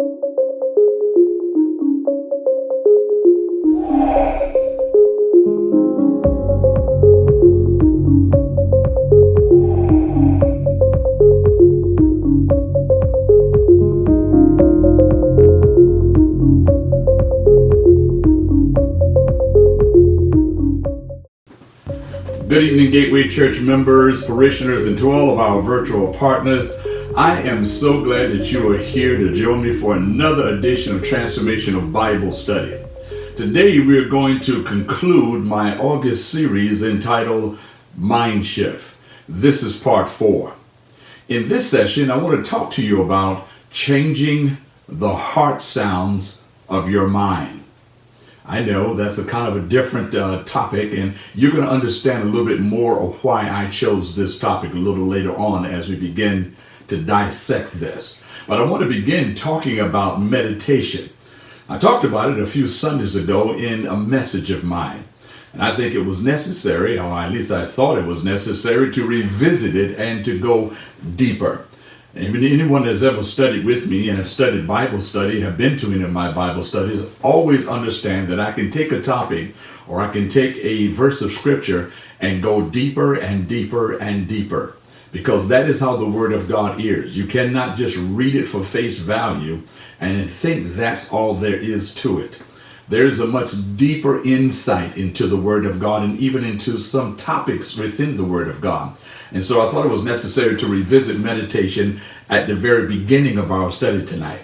Good evening, Gateway Church members, parishioners, and to all of our virtual partners. I am so glad that you are here to join me for another edition of Transformational Bible Study. Today we are going to conclude my August series entitled Mind Shift. This is part 4. In this session, I want to talk to you about changing the heart sounds of your mind. I know that's a kind of a different topic, and you're going to understand a little bit more of why I chose this topic a little later on as we begin to dissect this. But I want to begin talking about meditation. I talked about it a few Sundays ago in a message of mine, and I think it was necessary, or at least I thought it was necessary, to revisit it and to go deeper. Anyone that's ever studied with me and have studied Bible study, have been to any of my Bible studies, always understand that I can take a topic or I can take a verse of scripture and go deeper and deeper and deeper, because that is how the Word of God is. You cannot just read it for face value and think that's all there is to it. There is a much deeper insight into the Word of God and even into some topics within the Word of God. And so I thought it was necessary to revisit meditation at the very beginning of our study tonight.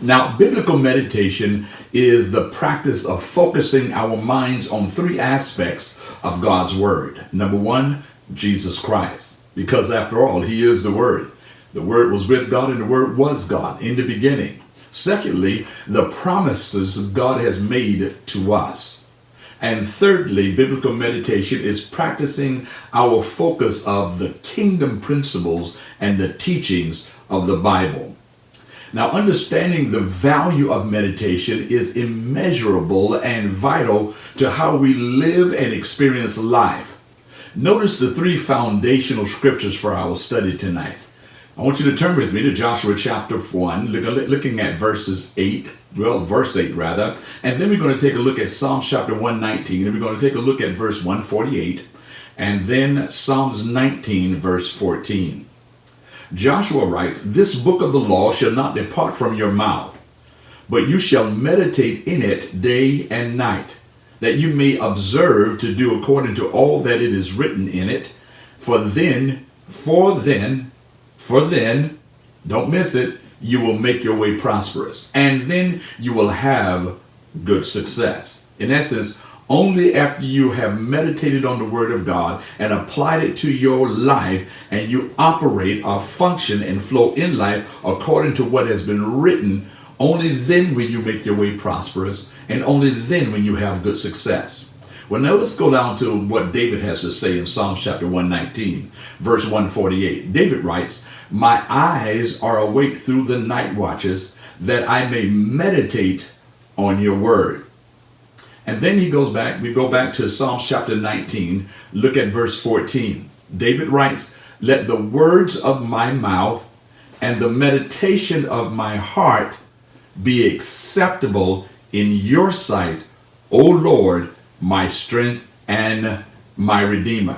Now, biblical meditation is the practice of focusing our minds on 3 aspects of God's Word. Number 1, Jesus Christ, because after all, He is the Word. The Word was with God and the Word was God in the beginning. Secondly, the promises God has made to us. And thirdly, biblical meditation is practicing our focus of the kingdom principles and the teachings of the Bible. Now, understanding the value of meditation is immeasurable and vital to how we live and experience life. Notice the 3 foundational scriptures for our study tonight. I want you to turn with me to Joshua chapter 1, looking at verse 8, and then we're going to take a look at Psalms chapter 119, and we're going to take a look at verse 148, and then Psalms 19, verse 14. Joshua writes, "This book of the law shall not depart from your mouth, but you shall meditate in it day and night, that you may observe to do according to all that it is written in it. For then, don't miss it, you will make your way prosperous, and then you will have good success." In essence, only after you have meditated on the Word of God and applied it to your life, and you operate or function and flow in life according to what has been written, only then will you make your way prosperous, and only then will you have good success. Well, now let's go down to what David has to say in Psalms chapter 119, verse 148. David writes, "My eyes are awake through the night watches, that I may meditate on your word." And then we go back to Psalms chapter 19, look at verse 14. David writes, "Let the words of my mouth and the meditation of my heart be acceptable in your sight, O Lord, my strength and my Redeemer."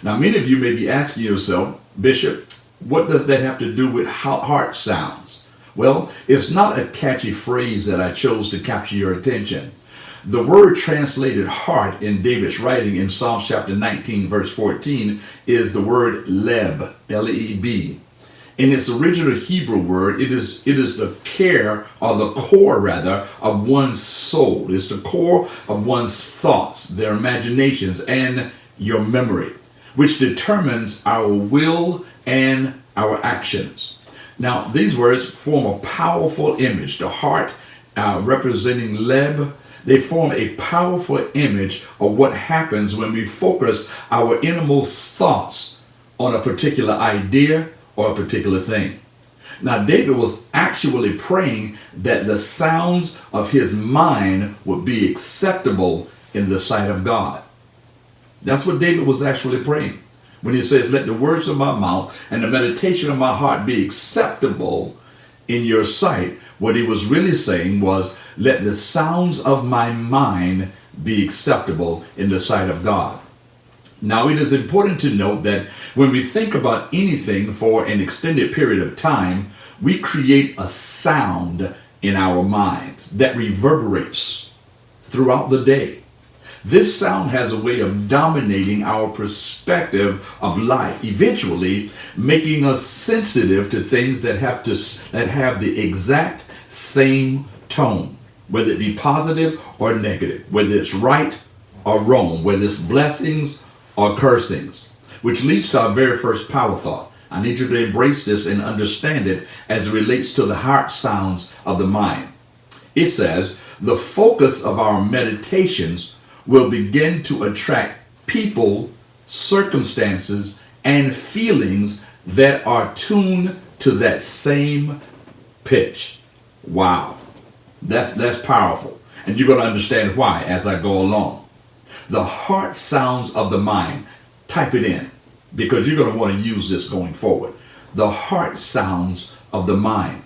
Now, many of you may be asking yourself, "Bishop, what does that have to do with heart sounds?" Well, it's not a catchy phrase that I chose to capture your attention. The word translated heart in David's writing in Psalms chapter 19, verse 14, is the word leb, L-E-B. In its original Hebrew word, it is the care, or the core rather, of one's soul. It's the core of one's thoughts, their imaginations, and your memory, which determines our will and our actions. Now, these words form a powerful image. The heart representing leb, they form a powerful image of what happens when we focus our innermost thoughts on a particular idea or a particular thing. Now, David was actually praying that the sounds of his mind would be acceptable in the sight of God. That's what David was actually praying when he says, "Let the words of my mouth and the meditation of my heart be acceptable in your sight. What he was really saying was, let the sounds of my mind be acceptable in the sight of God. Now, it is important to note that when we think about anything for an extended period of time, we create a sound in our minds that reverberates throughout the day. This sound has a way of dominating our perspective of life, eventually making us sensitive to things that have the exact same tone, whether it be positive or negative, whether it's right or wrong, whether it's blessings or cursings, which leads to our very first power thought. I need you to embrace this and understand it as it relates to the heart sounds of the mind. It says, the focus of our meditations will begin to attract people, circumstances, and feelings that are tuned to that same pitch. Wow, that's powerful. And you're going to understand why as I go along. The heart sounds of the mind. Type it in, because you're going to want to use this going forward. The heart sounds of the mind.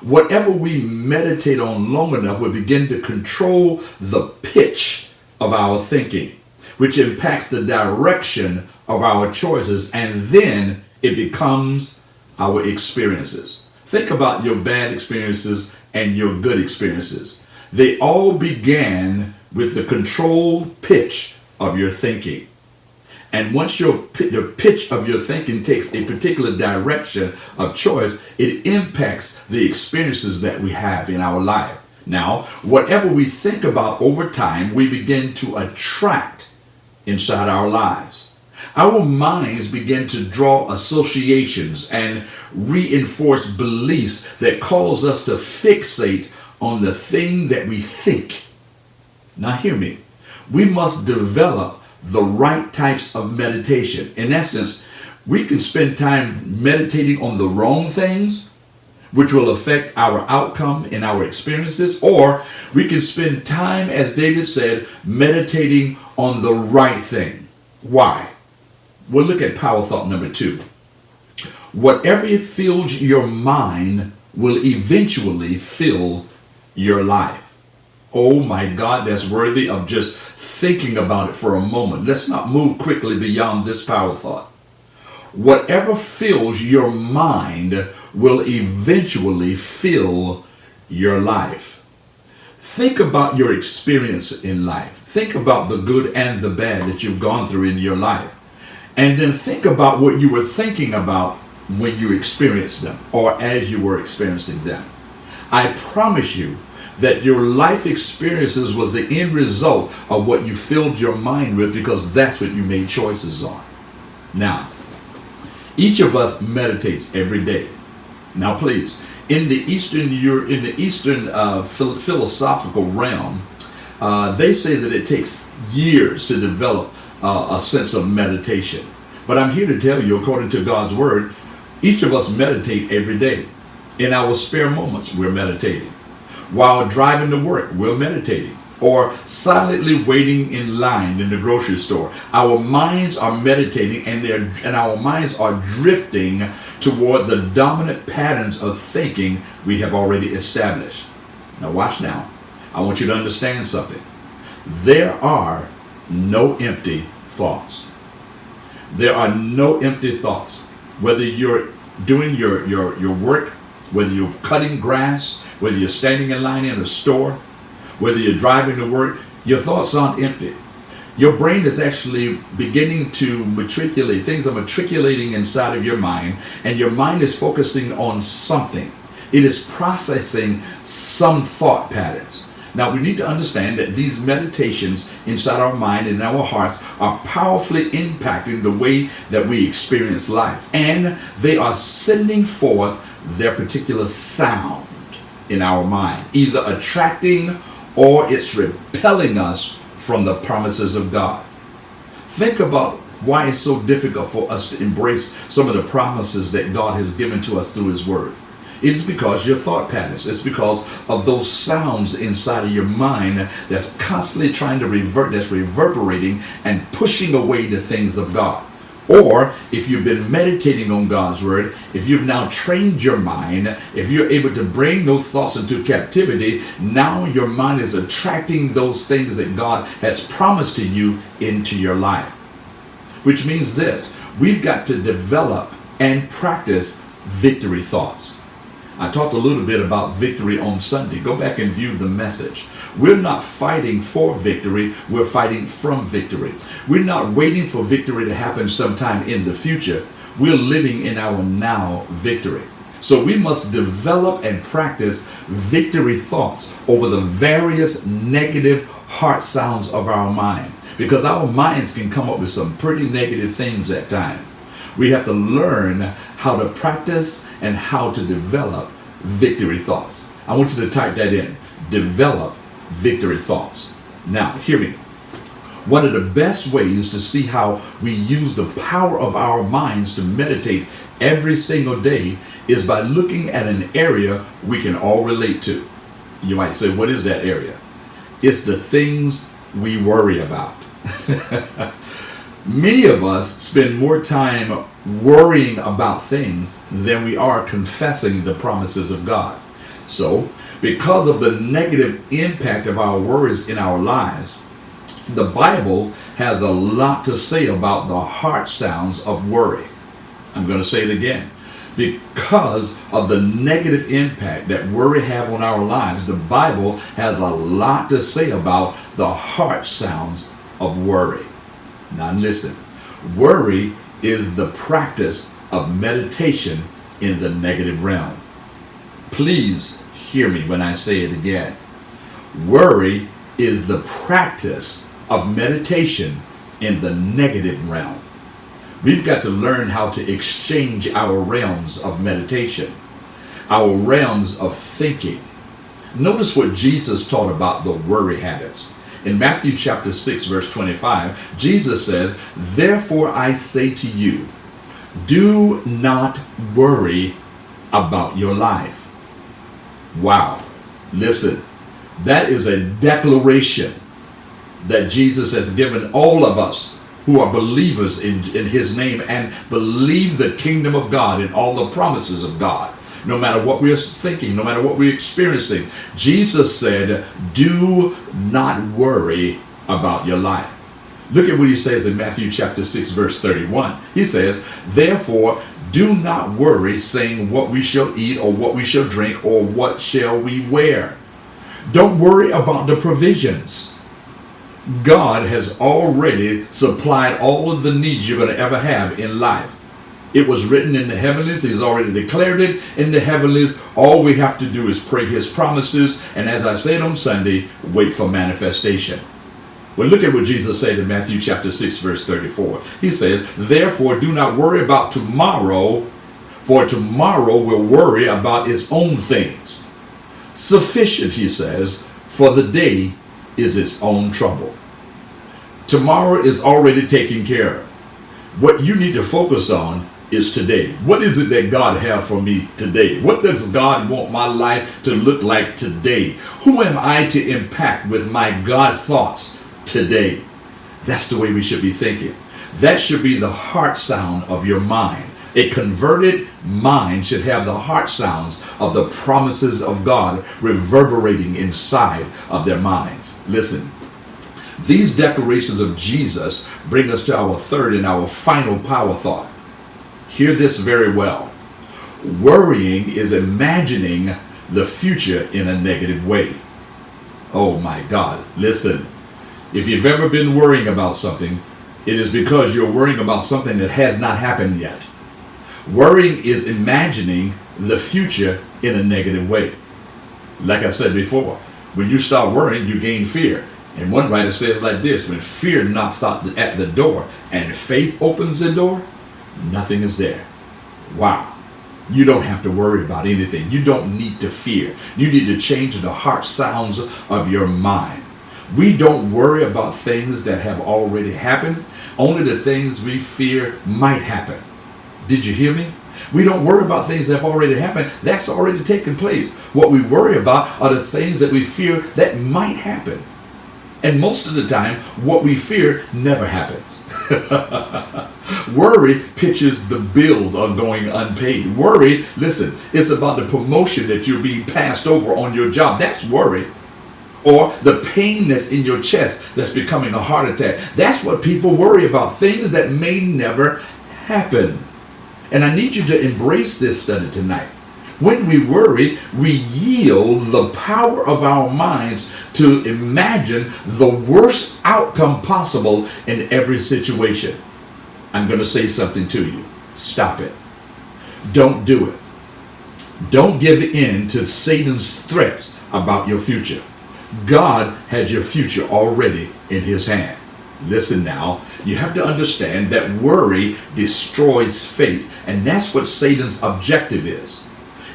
Whatever we meditate on long enough will begin to control the pitch of our thinking, which impacts the direction of our choices, and then it becomes our experiences. Think about your bad experiences and your good experiences. They all began with the controlled pitch of your thinking. And once your pitch of your thinking takes a particular direction of choice, it impacts the experiences that we have in our life. Now, whatever we think about over time, we begin to attract inside our lives. Our minds begin to draw associations and reinforce beliefs that cause us to fixate on the thing that we think. Now hear me. We must develop the right types of meditation. In essence, we can spend time meditating on the wrong things, which will affect our outcome in our experiences, or we can spend time, as David said, meditating on the right thing. Why? We'll look at power thought number 2. Whatever fills your mind will eventually fill your life. Oh my God, that's worthy of just thinking about it for a moment. Let's not move quickly beyond this power thought. Whatever fills your mind will eventually fill your life. Think about your experience in life. Think about the good and the bad that you've gone through in your life. And then think about what you were thinking about when you experienced them or as you were experiencing them. I promise you that your life experiences was the end result of what you filled your mind with, because that's what you made choices on. Now, each of us meditates every day. Now, please, in the Eastern philosophical realm, they say that it takes years to develop a sense of meditation. But I'm here to tell you, according to God's word, each of us meditate every day. In our spare moments, we're meditating. While driving to work, we're meditating. Or silently waiting in line in the grocery store, our minds are meditating, and our minds are drifting toward the dominant patterns of thinking we have already established. Now watch now. I want you to understand something. There are no empty thoughts. There are no empty thoughts. Whether you're doing your work, whether you're cutting grass, whether you're standing in line in a store, whether you're driving to work, your thoughts aren't empty. Your brain is actually beginning to matriculate. Things are matriculating inside of your mind, and your mind is focusing on something. It is processing some thought patterns. Now, we need to understand that these meditations inside our mind and our hearts are powerfully impacting the way that we experience life. And they are sending forth their particular sound in our mind, either attracting or it's repelling us from the promises of God. Think about why it's so difficult for us to embrace some of the promises that God has given to us through His Word. It's because your thought patterns. It's because of those sounds inside of your mind that's constantly trying to that's reverberating and pushing away the things of God. Or if you've been meditating on God's word, if you've now trained your mind, if you're able to bring those thoughts into captivity, now your mind is attracting those things that God has promised to you into your life. Which means this: we've got to develop and practice victory thoughts. I talked a little bit about victory on Sunday. Go back and view the message. We're not fighting for victory, we're fighting from victory. We're not waiting for victory to happen sometime in the future. We're living in our now victory. So we must develop and practice victory thoughts over the various negative heart sounds of our mind, because our minds can come up with some pretty negative things at times. We have to learn how to practice and how to develop victory thoughts. I want you to type that in. Develop victory thoughts. Now, hear me. One of the best ways to see how we use the power of our minds to meditate every single day is by looking at an area we can all relate to. You might say, what is that area? It's the things we worry about. Many of us spend more time worrying about things than we are confessing the promises of God. So, because of the negative impact of our worries in our lives, the Bible has a lot to say about the heart sounds of worry. I'm going to say it again. Because of the negative impact that worry have on our lives, the Bible has a lot to say about the heart sounds of worry. Now listen, worry is the practice of meditation in the negative realm. Please hear me when I say it again. Worry is the practice of meditation in the negative realm. We've got to learn how to exchange our realms of meditation, our realms of thinking. Notice what Jesus taught about the worry habits. In Matthew chapter 6, verse 25, Jesus says, "Therefore I say to you, do not worry about your life." Wow. Listen, that is a declaration that Jesus has given all of us who are believers in his name and believe the kingdom of God and all the promises of God. No matter what we're thinking, no matter what we're experiencing, Jesus said, do not worry about your life. Look at what he says in Matthew chapter 6, verse 31. He says, "Therefore, do not worry, saying what we shall eat or what we shall drink or what shall we wear." Don't worry about the provisions. God has already supplied all of the needs you're going to ever have in life. It was written in the heavenlies. He's already declared it in the heavenlies. All we have to do is pray his promises. And as I said on Sunday, wait for manifestation. Well, look at what Jesus said in Matthew chapter 6, verse 34. He says, "Therefore, do not worry about tomorrow, for tomorrow will worry about its own things. Sufficient," he says, "for the day is its own trouble." Tomorrow is already taken care of. What you need to focus on is today. What is it that God has for me today? What does God want my life to look like today? Who am I to impact with my God thoughts today? That's the way we should be thinking. That should be the heart sound of your mind. A converted mind should have the heart sounds of the promises of God reverberating inside of their minds. Listen, these declarations of Jesus bring us to our third and our final power thought. Hear this very well. Worrying is imagining the future in a negative way. Oh my God, listen. If you've ever been worrying about something, it is because you're worrying about something that has not happened yet. Worrying is imagining the future in a negative way. Like I said before, when you start worrying, you gain fear. And one writer says like this: when fear knocks out at the door and faith opens the door, nothing is there. Wow. You don't have to worry about anything. You don't need to fear. You need to change the heart sounds of your mind. We don't worry about things that have already happened. Only the things we fear might happen. Did you hear me? We don't worry about things that have already happened. That's already taken place. What we worry about are the things that we fear that might happen. And most of the time, what we fear never happens. Worry pictures the bills are going unpaid. Worry, listen, it's about the promotion that you're being passed over on your job. That's worry. Or the pain that's in your chest that's becoming a heart attack. That's what people worry about, things that may never happen. And I need you to embrace this study tonight. When we worry, we yield the power of our minds to imagine the worst outcome possible in every situation. I'm going to say something to you. Stop it. Don't do it. Don't give in to Satan's threats about your future. God has your future already in his hand. Listen now, you have to understand that worry destroys faith, and that's what Satan's objective is.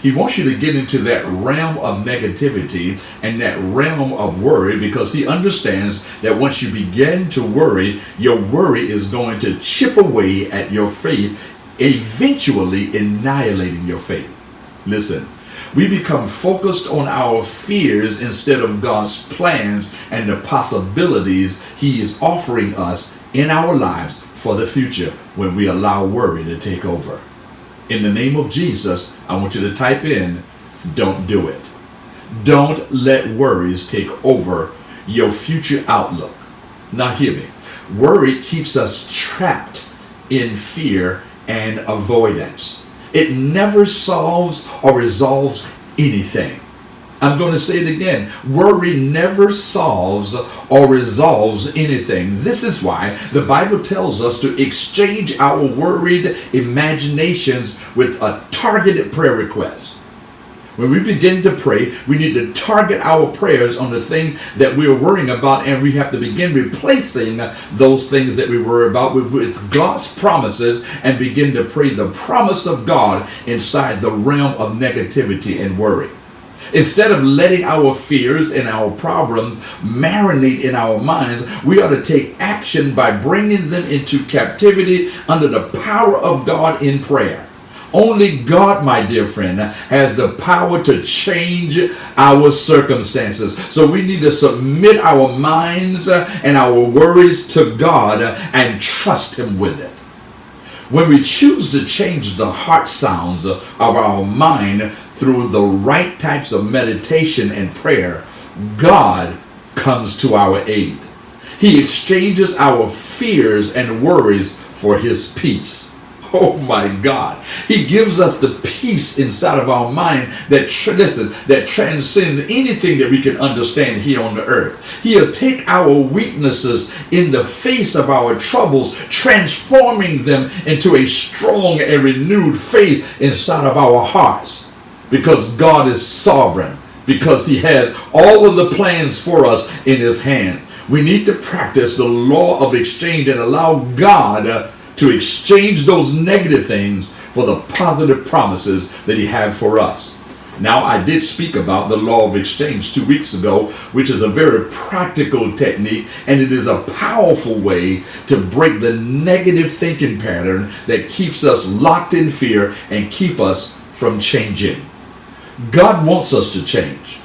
He wants you to get into that realm of negativity and that realm of worry, because he understands that once you begin to worry, your worry is going to chip away at your faith, eventually annihilating your faith. Listen, we become focused on our fears instead of God's plans and the possibilities he is offering us in our lives for the future when we allow worry to take over. In the name of Jesus, I want you to type in, don't do it. Don't let worries take over your future outlook. Now hear me. Worry keeps us trapped in fear and avoidance. It never solves or resolves anything. I'm going to say it again. Worry never solves or resolves anything. This is why the Bible tells us to exchange our worried imaginations with a targeted prayer request. When we begin to pray, we need to target our prayers on the thing that we're worrying about, and we have to begin replacing those things that we worry about with God's promises and begin to pray the promise of God inside the realm of negativity and worry. Instead of letting our fears and our problems marinate in our minds, we ought to take action by bringing them into captivity under the power of God in prayer. Only God, my dear friend, has the power to change our circumstances. So we need to submit our minds and our worries to God and trust him with it. When we choose to change the heart sounds of our mind through the right types of meditation and prayer, God comes to our aid. He exchanges our fears and worries for his peace. Oh my God. He gives us the peace inside of our mind that transcends anything that we can understand here on the earth. He'll take our weaknesses in the face of our troubles, transforming them into a strong and renewed faith inside of our hearts. Because God is sovereign, because he has all of the plans for us in his hand. We need to practice the law of exchange and allow God to exchange those negative things for the positive promises that he had for us. Now, I did speak about the law of exchange 2 weeks ago, which is a very practical technique, and it is a powerful way to break the negative thinking pattern that keeps us locked in fear and keep us from changing. God wants us to change.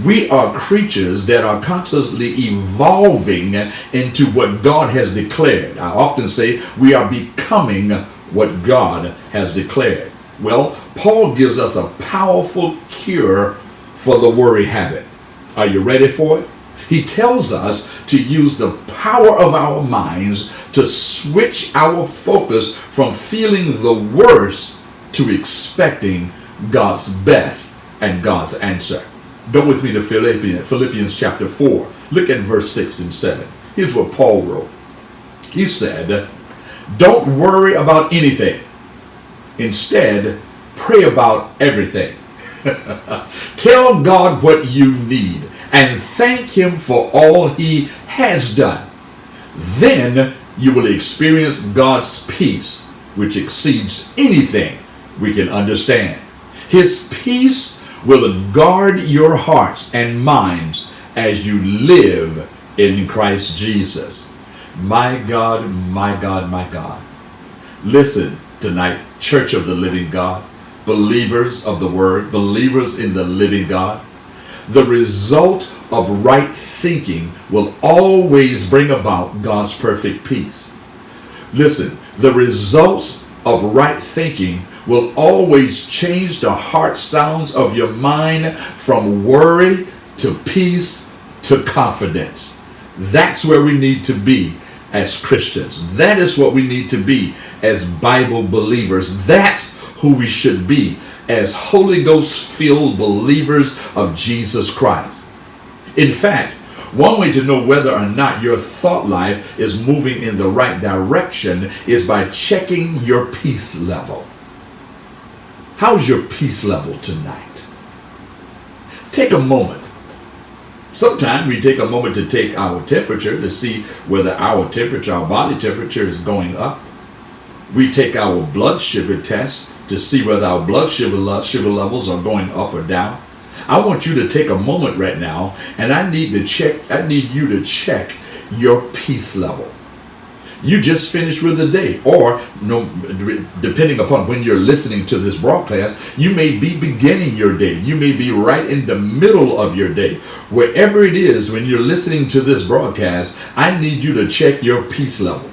We are creatures that are constantly evolving into what God has declared. I often say we are becoming what God has declared. Well, Paul gives us a powerful cure for the worry habit. Are you ready for it? He tells us to use the power of our minds to switch our focus from feeling the worst to expecting God's best and God's answer. Go with me to Philippians chapter 4. Look at verse 6 and 7. Here's what Paul wrote. He said, don't worry about anything. Instead, pray about everything. Tell God what you need and thank him for all he has done. Then you will experience God's peace, which exceeds anything we can understand. His peace will guard your hearts and minds as you live in Christ Jesus. My God, my God, my God. Listen tonight, Church of the Living God, believers of the Word, believers in the living God. The result of right thinking will always bring about God's perfect peace. Listen, The results of right thinking will always change the heart sounds of your mind from worry to peace to confidence. That's where we need to be as Christians. That is what we need to be as Bible believers. That's who we should be as Holy Ghost filled believers of Jesus Christ. In fact, one way to know whether or not your thought life is moving in the right direction is by checking your peace level. How's your peace level tonight? Take a moment. Sometimes we take a moment to take our temperature to see whether our temperature, our body temperature, is going up. We take our blood sugar test to see whether our blood sugar levels are going up or down. I want you to take a moment right now, and I need you to check your peace level. You just finished with the day, or depending upon when you're listening to this broadcast, you may be beginning your day. You may be right in the middle of your day. Wherever it is when you're listening to this broadcast, I need you to check your peace level.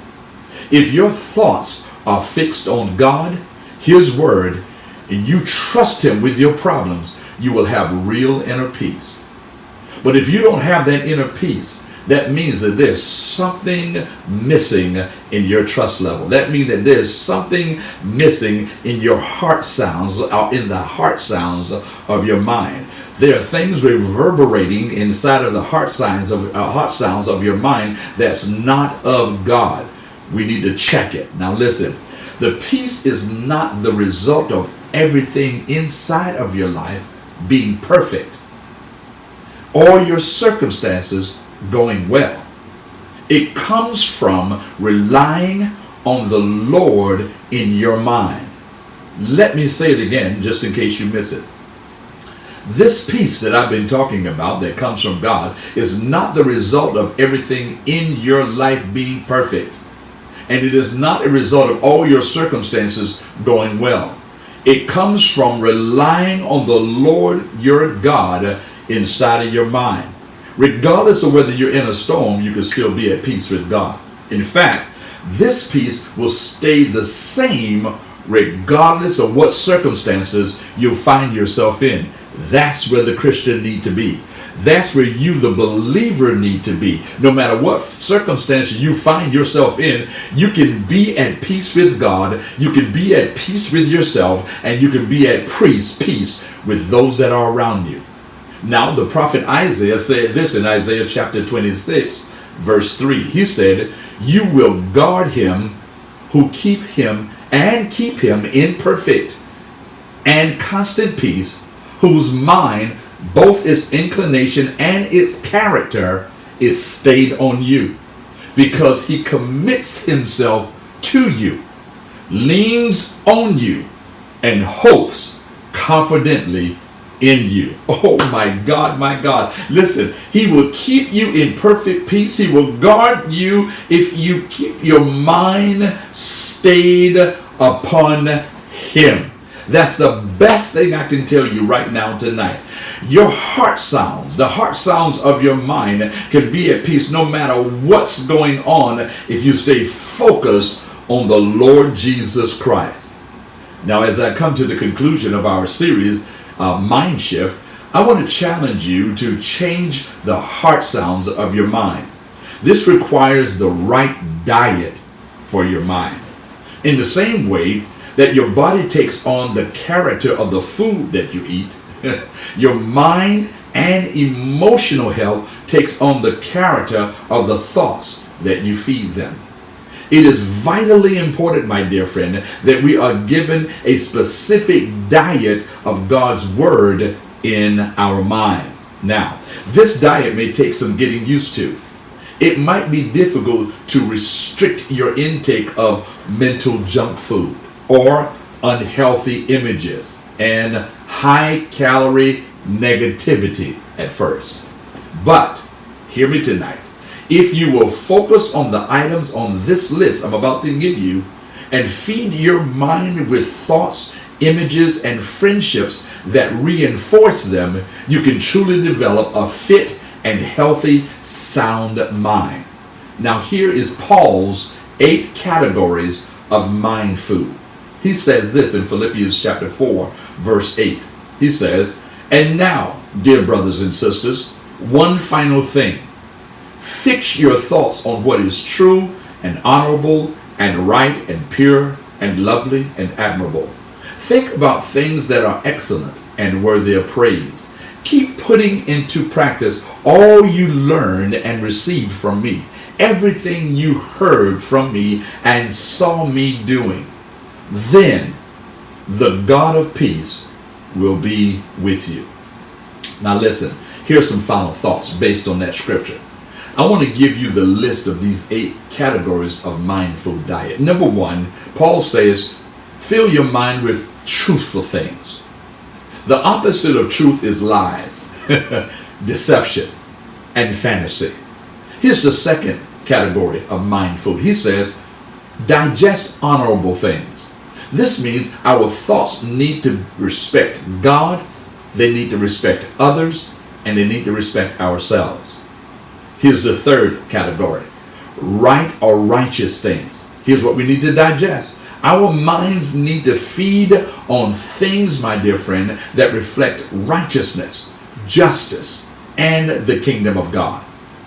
If your thoughts are fixed on God, His Word, and you trust Him with your problems, you will have real inner peace. But if you don't have that inner peace, that means that there's something missing in your trust level. That means that there's something missing in your heart sounds, or in the heart sounds of your mind. There are things reverberating inside of the heart sounds of your mind that's not of God. We need to check it. Now listen, the peace is not the result of everything inside of your life being perfect or your circumstances going well. It comes from relying on the Lord in your mind. Let me say it again, just in case you miss it. This peace that I've been talking about that comes from God is not the result of everything in your life being perfect. And it is not a result of all your circumstances going well. It comes from relying on the Lord your God inside of your mind. Regardless of whether you're in a storm, you can still be at peace with God. In fact, this peace will stay the same regardless of what circumstances you find yourself in. That's where the Christian need to be. That's where you, the believer, need to be. No matter what circumstance you find yourself in, you can be at peace with God, you can be at peace with yourself, and you can be at peace with those that are around you. Now, the prophet Isaiah said this in Isaiah chapter 26, verse 3. He said, "You will guard him who keep him in perfect and constant peace, whose mind, both its inclination and its character, is stayed on you, because he commits himself to you, leans on you, and hopes confidently in you." Oh my God, my God. Listen, he will keep you in perfect peace. He will guard you if you keep your mind stayed upon him. That's the best thing I can tell you right now tonight. Your heart sounds, the heart sounds of your mind, can be at peace no matter what's going on if you stay focused on the Lord Jesus Christ. Now, as I come to the conclusion of our series, Mind Shift, I want to challenge you to change the heart sounds of your mind. This requires the right diet for your mind. In the same way that your body takes on the character of the food that you eat, your mind and emotional health takes on the character of the thoughts that you feed them. It is vitally important, my dear friend, that we are given a specific diet of God's Word in our mind. Now, this diet may take some getting used to. It might be difficult to restrict your intake of mental junk food or unhealthy images and high-calorie negativity at first. But, hear me tonight. If you will focus on the items on this list I'm about to give you and feed your mind with thoughts, images, and friendships that reinforce them, you can truly develop a fit and healthy, sound mind. Now here is Paul's 8 categories of mind food. He says this in Philippians chapter 4, verse 8. He says, "And now, dear brothers and sisters, one final thing. Fix your thoughts on what is true and honorable and right and pure and lovely and admirable. Think about things that are excellent and worthy of praise. Keep putting into practice all you learned and received from me, everything you heard from me and saw me doing. Then the God of peace will be with you." Now listen, here's some final thoughts based on that scripture. I want to give you the list of these 8 categories of mind food diet. Number 1, Paul says, fill your mind with truthful things. The opposite of truth is lies, deception, and fantasy. Here's the second category of mind food. He says, digest honorable things. This means our thoughts need to respect God, they need to respect others, and they need to respect ourselves. Here's the third category, right or righteous things. Here's what we need to digest. Our minds need to feed on things, my dear friend, that reflect righteousness, justice, and the kingdom of God.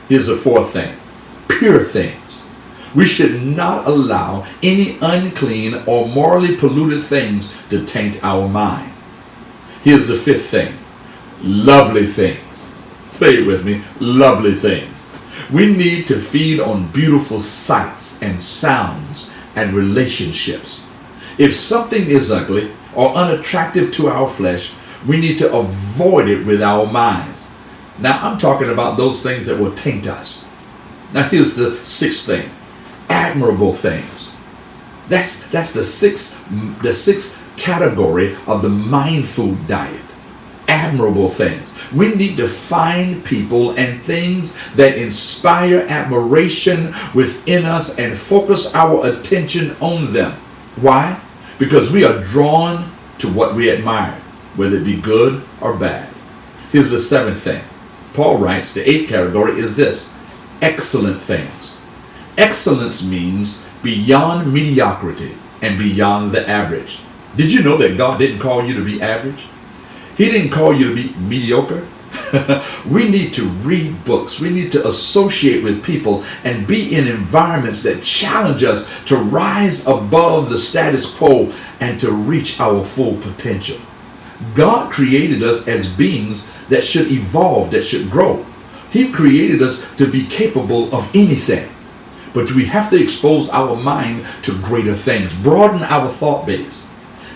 Here's the fourth thing, pure things. We should not allow any unclean or morally polluted things to taint our mind. Here's the fifth thing, lovely things. Say it with me, lovely things. We need to feed on beautiful sights and sounds and relationships. If something is ugly or unattractive to our flesh, we need to avoid it with our minds. Now I'm talking about those things that will taint us. Now here's the sixth thing, admirable things. That's the sixth category of the mind food diet. Admirable things. We need to find people and things that inspire admiration within us and focus our attention on them. Why? Because we are drawn to what we admire, whether it be good or bad. Here's the seventh thing. Paul writes, the eighth category is this, excellent things. Excellence means beyond mediocrity and beyond the average. Did you know that God didn't call you to be average? He didn't call you to be mediocre. We need to read books. We need to associate with people and be in environments that challenge us to rise above the status quo and to reach our full potential. God created us as beings that should evolve, that should grow. He created us to be capable of anything. But we have to expose our mind to greater things, broaden our thought base.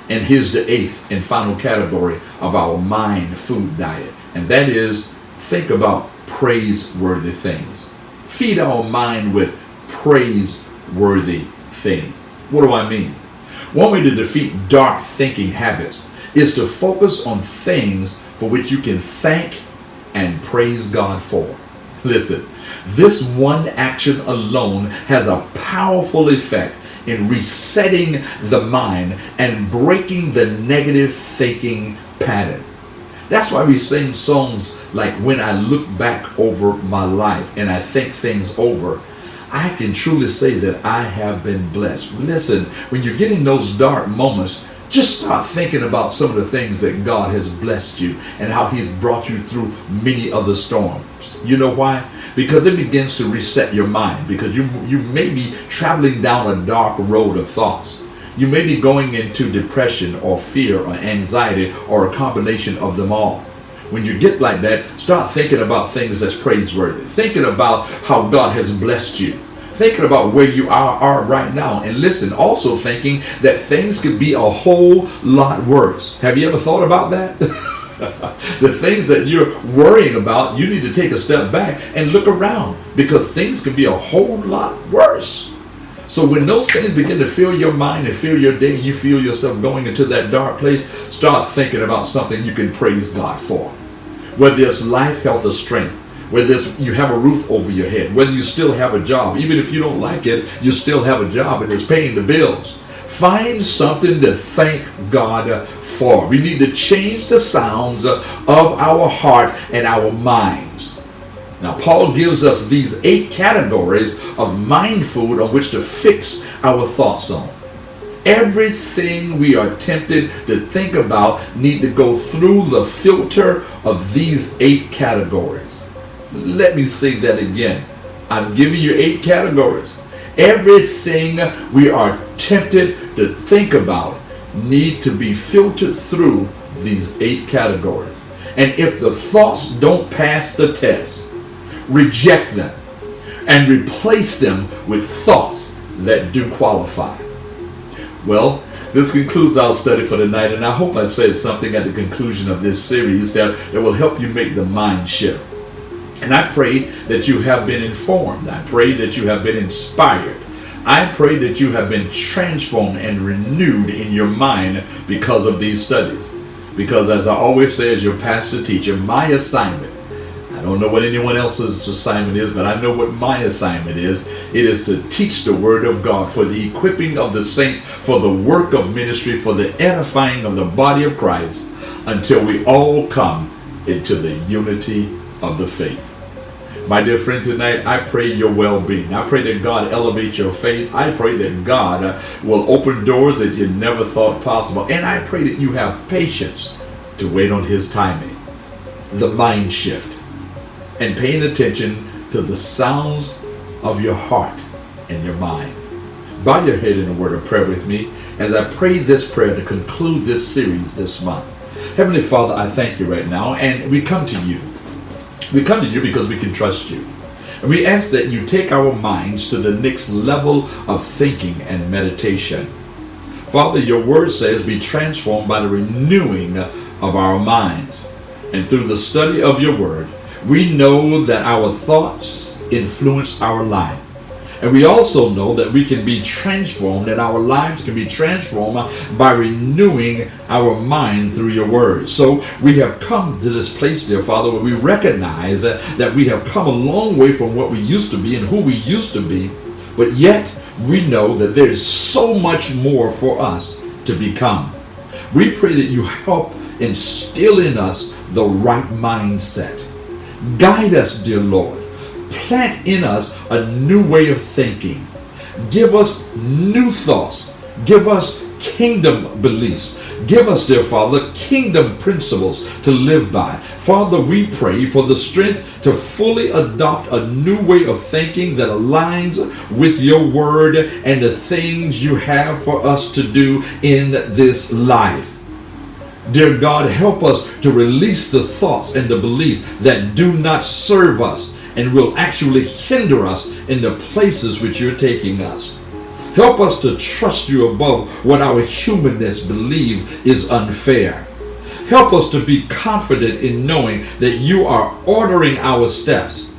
And here's the eighth and final category of our mind food diet. And that is, think about praiseworthy things. Feed our mind with praiseworthy things. What do I mean? One way to defeat dark thinking habits is to focus on things for which you can thank and praise God for. Listen, this one action alone has a powerful effect in resetting the mind and breaking the negative thinking pattern. That's why we sing songs like "When I Look Back Over My Life and I Think Things Over," I can truly say that I have been blessed. Listen, when you're getting those dark moments, just start thinking about some of the things that God has blessed you and how He's brought you through many other storms. You know why? Because it begins to reset your mind, because you may be traveling down a dark road of thoughts. You may be going into depression or fear or anxiety or a combination of them all. When you get like that, start thinking about things that's praiseworthy. Thinking about how God has blessed you. Thinking about where you are right now. And listen, also thinking that things could be a whole lot worse. Have you ever thought about that? The things that you're worrying about, you need to take a step back and look around, because things can be a whole lot worse. So when those things begin to fill your mind and fill your day, and you feel yourself going into that dark place, start thinking about something you can praise God for. Whether it's life, health, or strength, whether it's you have a roof over your head, whether you still have a job, even if you don't like it, you still have a job and it's paying the bills. Find something to thank God for. We need to change the sounds of our heart and our minds. Now, Paul gives us these 8 categories of mind food on which to fix our thoughts on. Everything we are tempted to think about need to go through the filter of these 8 categories. Let me say that again. I've given you 8 categories. Everything we are tempted to think about need to be filtered through these 8 categories. And if the thoughts don't pass the test, reject them and replace them with thoughts that do qualify. Well, this concludes our study for tonight, and I hope I said something at the conclusion of this series that will help you make the mind shift. And I pray that you have been informed. I pray that you have been inspired. I pray that you have been transformed and renewed in your mind because of these studies. Because as I always say as your pastor teacher, my assignment, I don't know what anyone else's assignment is, but I know what my assignment is. It is to teach the Word of God for the equipping of the saints, for the work of ministry, for the edifying of the body of Christ, until we all come into the unity of the faith. My dear friend, tonight I pray your well-being. I pray that God elevate your faith. I pray that God will open doors that you never thought possible. And I pray that you have patience to wait on His timing. The mind shift. And paying attention to the sounds of your heart and your mind. Bow your head in a word of prayer with me as I pray this prayer to conclude this series this month. Heavenly Father, I thank you right now, and we come to you. We come to you because we can trust you. And we ask that you take our minds to the next level of thinking and meditation. Father, your word says, be transformed by the renewing of our minds. And through the study of your word, we know that our thoughts influence our life. And we also know that we can be transformed, and our lives can be transformed by renewing our mind through your word. So we have come to this place, dear Father, where we recognize that we have come a long way from what we used to be and who we used to be. But yet we know that there is so much more for us to become. We pray that you help instill in us the right mindset. Guide us, dear Lord. Plant in us a new way of thinking. Give us new thoughts. Give us kingdom beliefs. Give us, dear Father, kingdom principles to live by. Father, we pray for the strength to fully adopt a new way of thinking that aligns with your word and the things you have for us to do in this life. Dear God, help us to release the thoughts and the belief that do not serve us and will actually hinder us in the places which you're taking us. Help us to trust you above what our humanness believe is unfair. Help us to be confident in knowing that you are ordering our steps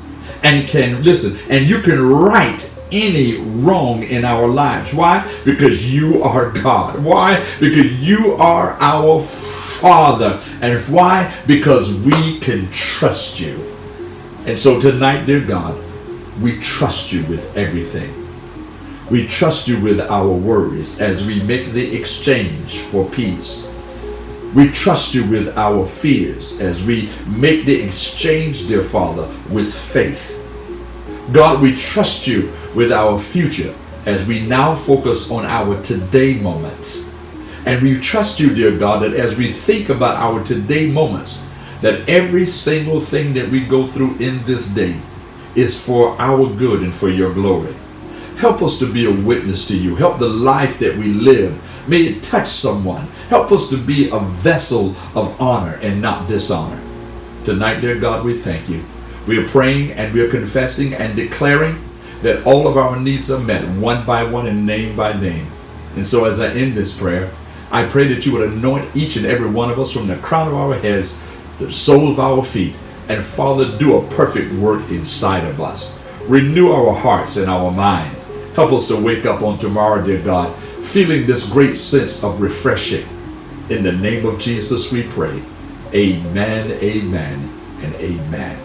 and can listen, and you can right any wrong in our lives. Why? Because you are God. Why? Because you are our Father. And why? Because we can trust you. And so tonight, dear God, we trust you with everything. We trust you with our worries as we make the exchange for peace. We trust you with our fears as we make the exchange, dear Father, with faith. God, we trust you with our future as we now focus on our today moments. And we trust you, dear God, that as we think about our today moments, that every single thing that we go through in this day is for our good and for your glory. Help us to be a witness to you. Help the life that we live. May it touch someone. Help us to be a vessel of honor and not dishonor. Tonight, dear God, we thank you. We are praying and we are confessing and declaring that all of our needs are met one by one and name by name. And so as I end this prayer, I pray that you would anoint each and every one of us from the crown of our heads to the sole of our feet. And Father, do a perfect work inside of us. Renew our hearts and our minds. Help us to wake up on tomorrow, dear God, feeling this great sense of refreshing. In the name of Jesus we pray. Amen, amen, and amen.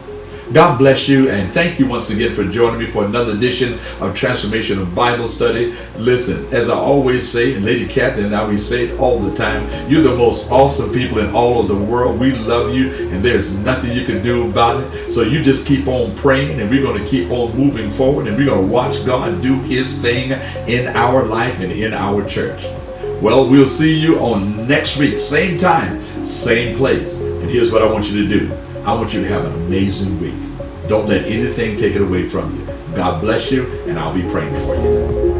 God bless you, and thank you once again for joining me for another edition of Transformation of Bible Study. Listen, as I always say, and Lady Catherine and I, we say it all the time, you're the most awesome people in all of the world. We love you, and there's nothing you can do about it. So you just keep on praying, and we're going to keep on moving forward, and we're going to watch God do his thing in our life and in our church. Well, we'll see you on next week, same time, same place. And here's what I want you to do. I want you to have an amazing week. Don't let anything take it away from you. God bless you, and I'll be praying for you.